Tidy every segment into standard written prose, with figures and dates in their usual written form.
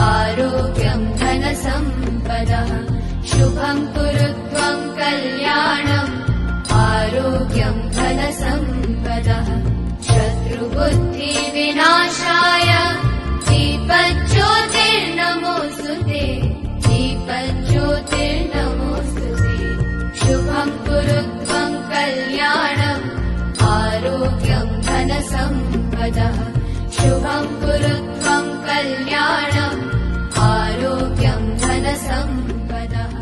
आरोग्यं धनसम्पदः शुभं कुरु त्वं कल्याणम् आरोग्यं धनसम्पदः शत्रुबुद्धिविनाशाय दीपज्योतिर्नमोऽस्तुते दीपज्योतिर्नमोऽस्तुते शुभं कुरु त्वं कल्याणम् आरोग्यं धनसम्पदः शुभं कुरु त्वं कल्याणम् आरोग्यं धनसम्पदः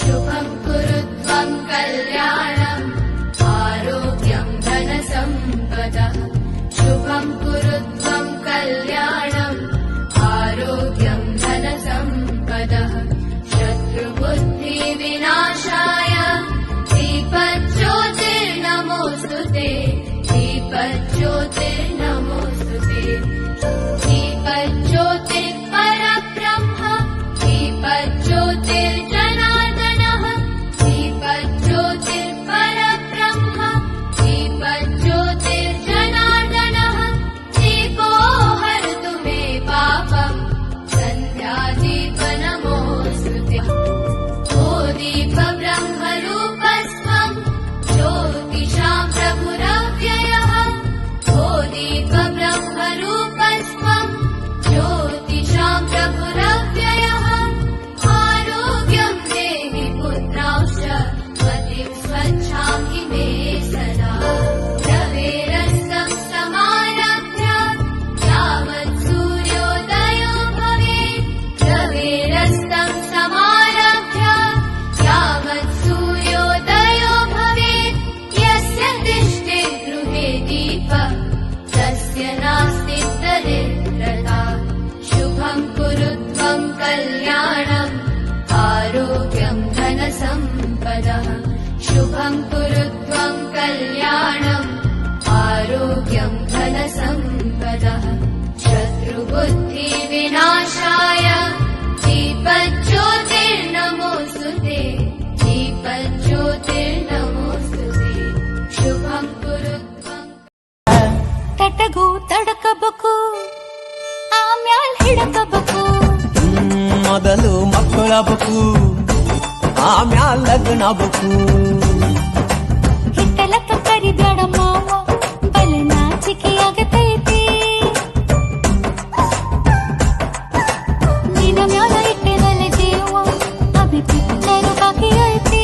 शुभं कुरु त्वं कल्याणम् आरोग्यं धनसम्पदः शुभं कुरु त्वं कल्याणम् आरोग्यं धनसम्पदः शत्रुबुद्धिविनाशाय दीपज्योतिर्नमोऽस्तुते दीपज्योतिर्नमोऽस्तुते दीपज्योतिर्परब्रह्म दीपज्योतिर्जनार्दनः दीपज्योतिर्परब्रह्म दीपज्योतिर्जनार्दनः दीपो हरतु मे पापम् सन्ध्यादीपनमोऽस्तुते ओ दीपब्रह्मरूपस्त्वं ज्योतिषां प्रभुरव्ययः ओ दीपब्रह्मरूपस्त्वं ज्योतिषां प्रभुरव्ययः आरोग्यं देहि पुत्रांश्च मतिं स्वच्छामि मे सदा रवेरस्तं समारभ्य यावत् सूर्योदयो भवेत् रवेरस्तं समारभ्य यावत् सूर्योदयो भवेत् यस्य तिष्ठे गृहे दीपः तस्य नास्ति दरिद्रता शुभं कुरु त्वं कल्याणम् आरोग्यं धनसम्पदः शुभं कुरु त्वं कल्याणम् आरोग्यं धनसम्पदः शत्रुबुद्धिविनाशाय दीपज्योतिर्नमोऽस्तुते दीपज्योतिर्नमोऽस्तुते शुभं कुरु त्वं ತಟಗೂ ತಡಕಬೇಕು ಆಮ್ಯಾಲ್ ಹಿಡಕಬೇಕು ಮೊದಲು ಮಕ್ಕಳಬೇಕು ಆಮ್ಯಾಲ ಲಗ್ನಬೇಕು ಹಿಟ್ಟಲಕ್ಕ ಕರಿಬೇಡ ಮಾವ ಬಲೆ ನಾಚಿಕೆಯಾಗತೈತಿ ನಿನ್ನ ಮ್ಯಾಲ ಇಟ್ಟೆನಲೆ ದೇವ ಅಭಿಪಿಟ್ಟರು ಬಾಕಿ ಐತಿ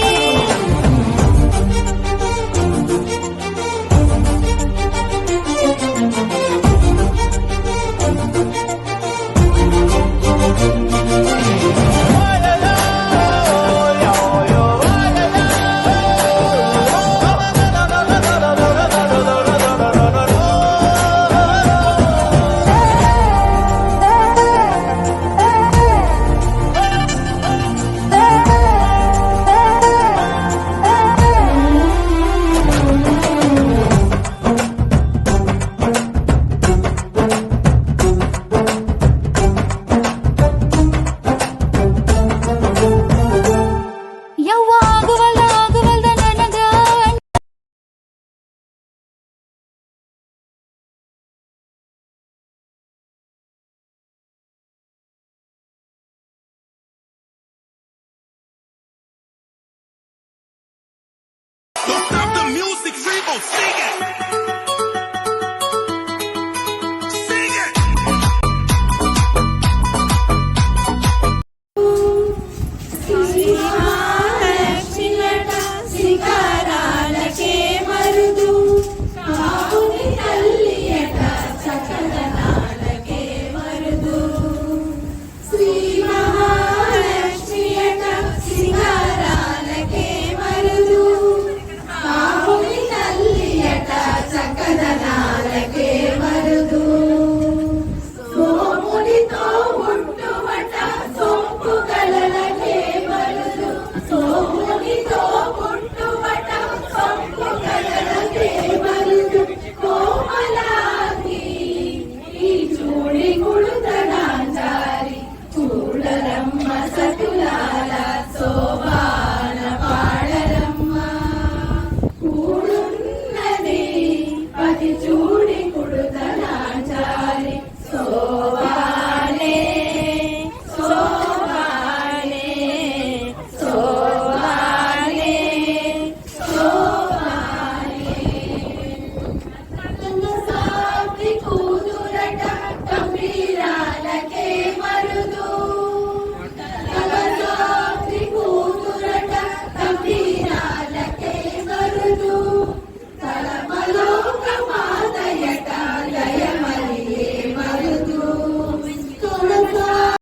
ಯವ್ವ ಆಗುವಲ್ದ ನನಗ Don't stop the music, Rebo, sing it!